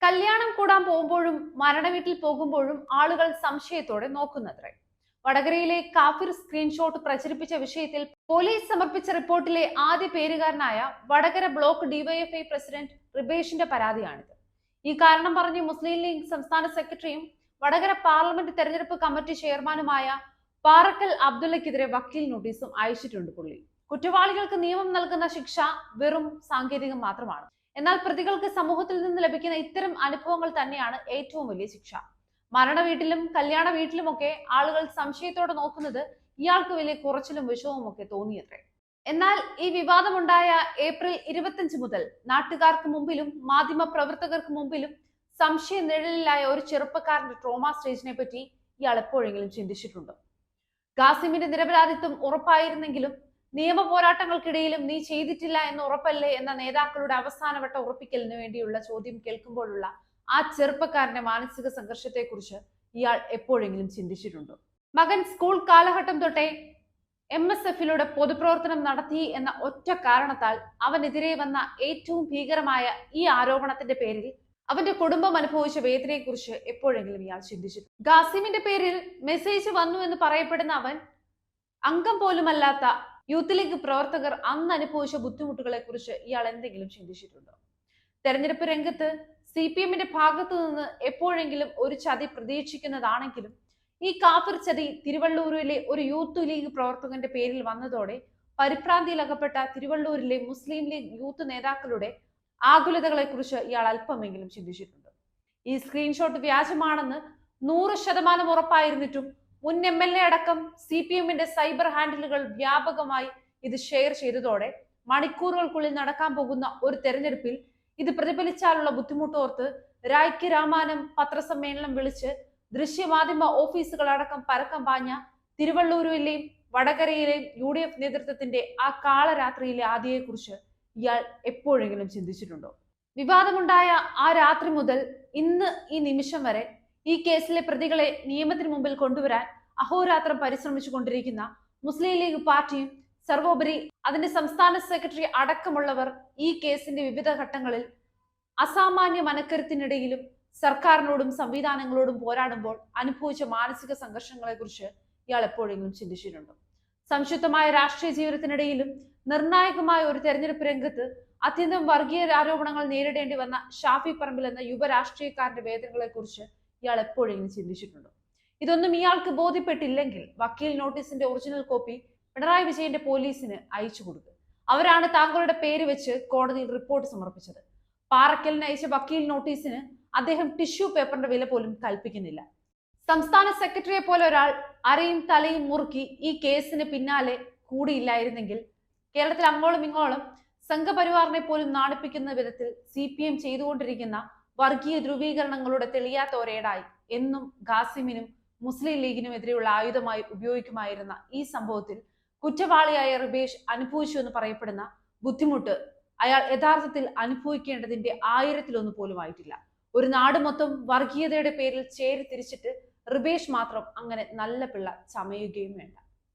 കല്യാണം കൂടാൻ പോകുമ്പോഴും മരണവീട്ടിൽ പോകുമ്പോഴും ആളുകൾ സംശയത്തോടെ നോക്കുന്നത്രേ. വടകരയിലെ കാഫിർ സ്ക്രീൻഷോട്ട് പ്രചരിപ്പിച്ച വിഷയത്തിൽ പോലീസ് സമർപ്പിച്ച റിപ്പോർട്ടിലെ ആദ്യ പേരുകാരനായ വടകര ബ്ലോക്ക് ഡിവൈഎഫ്ഐ പ്രസിഡന്റ് റിബേഷിന്റെ പരാതിയാണിത്. ഈ കാരണം പറഞ്ഞ് മുസ്ലിം ലീഗ് സംസ്ഥാന സെക്രട്ടറിയും വടകര പാർലമെന്റ് തെരഞ്ഞെടുപ്പ് കമ്മിറ്റി ചെയർമാനുമായ പാറക്കൽ അബ്ദുള്ളക്കെതിരെ വക്കീൽ നോട്ടീസും അയച്ചിട്ടുണ്ട് പുള്ളി. കുറ്റവാളികൾക്ക് നിയമം നൽകുന്ന ശിക്ഷ വെറും സാങ്കേതികം മാത്രമാണ്. എന്നാൽ പ്രതികൾക്ക് സമൂഹത്തിൽ നിന്ന് ലഭിക്കുന്ന ഇത്തരം അനുഭവങ്ങൾ തന്നെയാണ് ഏറ്റവും വലിയ ശിക്ഷ. മരണ വീട്ടിലും കല്യാണ വീട്ടിലുമൊക്കെ ആളുകൾ സംശയത്തോടെ നോക്കുന്നത് ഇയാൾക്ക് വലിയ കുറച്ചിലും വിഷവും ഒക്കെ തോന്നിയത്രേ. എന്നാൽ ഈ വിവാദമുണ്ടായ ഏപ്രിൽ 25 മുതൽ നാട്ടുകാർക്ക് മുമ്പിലും മാധ്യമ പ്രവർത്തകർക്ക് മുമ്പിലും സംശയ നിഴലിലായ ഒരു ചെറുപ്പക്കാരന്റെ ട്രോമ സ്റ്റേജിനെ പറ്റി ഇയാൾ എപ്പോഴെങ്കിലും ചിന്തിച്ചിട്ടുണ്ടോ? ഖാസിമിന്റെ നിരപരാധിത്വം ഉറപ്പായിരുന്നെങ്കിലും നിയമ പോരാട്ടങ്ങൾക്കിടയിലും നീ ചെയ്തിട്ടില്ല എന്ന് ഉറപ്പല്ലേ എന്ന നേതാക്കളുടെ അവസാനവട്ട ഉറപ്പിക്കലിന് വേണ്ടിയുള്ള ചോദ്യം കേൾക്കുമ്പോഴുള്ള ആ ചെറുപ്പക്കാരന്റെ മാനസിക സംഘർഷത്തെക്കുറിച്ച് ഇയാൾ എപ്പോഴെങ്കിലും ചിന്തിച്ചിട്ടുണ്ടോ? മകൻ സ്കൂൾ കാലഘട്ടം തൊട്ടേ MSFിലൂടെ പൊതുപ്രവർത്തനം നടത്തി എന്ന ഒറ്റ കാരണത്താൽ അവനെതിരെ വന്ന ഏറ്റവും ഭീകരമായ ഈ ആരോപണത്തിന്റെ പേരിൽ അവന്റെ കുടുംബം അനുഭവിച്ച വേദനയെക്കുറിച്ച് എപ്പോഴെങ്കിലും ഇയാൾ ചിന്തിച്ചിട്ടുണ്ട്? ഖാസിമിന്റെ പേരിൽ മെസ്സേജ് വന്നു എന്ന് പറയപ്പെടുന്ന അവൻ അംഗം പോലുമല്ലാത്ത യൂത്ത് ലീഗ് പ്രവർത്തകർ അന്ന് അനുഭവിച്ച ബുദ്ധിമുട്ടുകളെ കുറിച്ച് ഇയാൾ എന്തെങ്കിലും ചിന്തിച്ചിട്ടുണ്ടോ? തെരഞ്ഞെടുപ്പ് രംഗത്ത് CPMന്റെ ഭാഗത്തു നിന്ന് എപ്പോഴെങ്കിലും ഒരു ചതി പ്രതീക്ഷിക്കുന്നതാണെങ്കിലും ഈ കാഫിർ ചതി തിരുവള്ളൂരിലെ ഒരു യൂത്ത് ലീഗ് പ്രവർത്തകന്റെ പേരിൽ വന്നതോടെ പരിഭ്രാന്തിയിലകപ്പെട്ട തിരുവള്ളൂരിലെ മുസ്ലിം ലീഗ് യൂത്ത് നേതാക്കളുടെ ആകുലതകളെ കുറിച്ച് ഇയാൾ അല്പമെങ്കിലും ചിന്തിച്ചിട്ടുണ്ട്. ഈ സ്ക്രീൻഷോട്ട് വ്യാജമാണെന്ന് 100% ഉറപ്പായിരുന്നിട്ടും മുൻ MLA അടക്കം CPMന്റെ സൈബർ ഹാൻഡിലുകൾ വ്യാപകമായി ഇത് ഷെയർ ചെയ്തതോടെ മണിക്കൂറുകൾക്കുള്ളിൽ നടക്കാൻ പോകുന്ന ഒരു തെരഞ്ഞെടുപ്പിൽ ഇത് പ്രതിഫലിച്ചാലുള്ള ബുദ്ധിമുട്ടോർത്ത് രായ്ക്ക് രാമാനം പത്രസമ്മേളനം വിളിച്ച് ദൃശ്യമാധ്യമ ഓഫീസുകളടക്കം പരക്കം പാഞ്ഞ തിരുവള്ളൂരിലെയും വടകരയിലെയും UDF നേതൃത്വത്തിന്റെ ആ കാളരാത്രിയിലെ ആദിയെക്കുറിച്ച് ഇയാൾ എപ്പോഴെങ്കിലും ചിന്തിച്ചിട്ടുണ്ടോ? വിവാദമുണ്ടായ ആ രാത്രി മുതൽ ഇന്ന് ഈ നിമിഷം വരെ ഈ കേസിലെ പ്രതികളെ നിയമത്തിന് മുമ്പിൽ കൊണ്ടുവരാൻ അഹോരാത്രം പരിശ്രമിച്ചു കൊണ്ടിരിക്കുന്ന മുസ്ലിം ലീഗ് പാർട്ടിയും സർവോപരി അതിന്റെ സംസ്ഥാന സെക്രട്ടറി അടക്കമുള്ളവർ ഈ കേസിന്റെ വിവിധ ഘട്ടങ്ങളിൽ അസാമാന്യ മനക്കരുത്തിനിടയിലും സർക്കാരിനോടും സംവിധാനങ്ങളോടും പോരാടുമ്പോൾ അനുഭവിച്ച മാനസിക സംഘർഷങ്ങളെ കുറിച്ച് ഇയാൾ എപ്പോഴെങ്കിലും ചിന്തിച്ചിട്ടുണ്ടോ? സംശുദ്ധമായ രാഷ്ട്രീയ ജീവിതത്തിനിടയിലും നിർണായകമായ ഒരു തെരഞ്ഞെടുപ്പ് രംഗത്ത് അത്യന്തം വർഗീയ ആരോപണങ്ങൾ നേരിടേണ്ടി വന്ന ഷാഫി പറമ്പിൽ എന്ന യുവ രാഷ്ട്രീയക്കാരന്റെ വേദനകളെ കുറിച്ച് ഇയാൾ എപ്പോഴെങ്കിലും ചിന്തിച്ചിട്ടുണ്ടോ? ഇതൊന്നും ഇയാൾക്ക് ബോധ്യപ്പെട്ടില്ലെങ്കിൽ വക്കീൽ നോട്ടീസിന്റെ ഒറിജിനൽ കോപ്പി പിണറായി വിജയന്റെ പോലീസിന് അയച്ചു കൊടുക്കുക. അവരാണ് താങ്കളുടെ പേര് വെച്ച് കോടതിയിൽ റിപ്പോർട്ട് സമർപ്പിച്ചത്. പാറക്കലിന് അയച്ച വക്കീൽ നോട്ടീസിന് അദ്ദേഹം ടിഷ്യൂ പേപ്പറിന്റെ വില പോലും കൽപ്പിക്കുന്നില്ല. സംസ്ഥാന സെക്രട്ടറിയെ പോലെ ഒരാൾ അരയും തലയും മുറുക്കി ഈ കേസിന് പിന്നാലെ കൂടിയില്ലായിരുന്നെങ്കിൽ കേരളത്തിൽ അങ്ങോളം ഇങ്ങോളം സംഘപരിവാറിനെ പോലും നാണിപ്പിക്കുന്ന വിധത്തിൽ CPM ചെയ്തുകൊണ്ടിരിക്കുന്ന വർഗീയ ധ്രുവീകരണങ്ങളുടെ തെളിയാത്ത ഒരേടായി എന്നും ഖാസിമിനും മുസ്ലിം ലീഗിനും എതിരെയുള്ള ആയുധമായി ഉപയോഗിക്കുമായിരുന്ന ഈ സംഭവത്തിൽ കുറ്റവാളിയായ റിബേഷ് അനുഭവിച്ചു എന്ന് പറയപ്പെടുന്ന ബുദ്ധിമുട്ട് അയാൾ യഥാർത്ഥത്തിൽ അനുഭവിക്കേണ്ടതിന്റെ 1000-1 പോലും ആയിട്ടില്ല. ഒരു നാട് മൊത്തം വർഗീയതയുടെ പേരിൽ ചേരി തിരിച്ചിട്ട് റിബേഷ് മാത്രം അങ്ങനെ നല്ല പിള്ള ചമയുകയും വേണ്ട.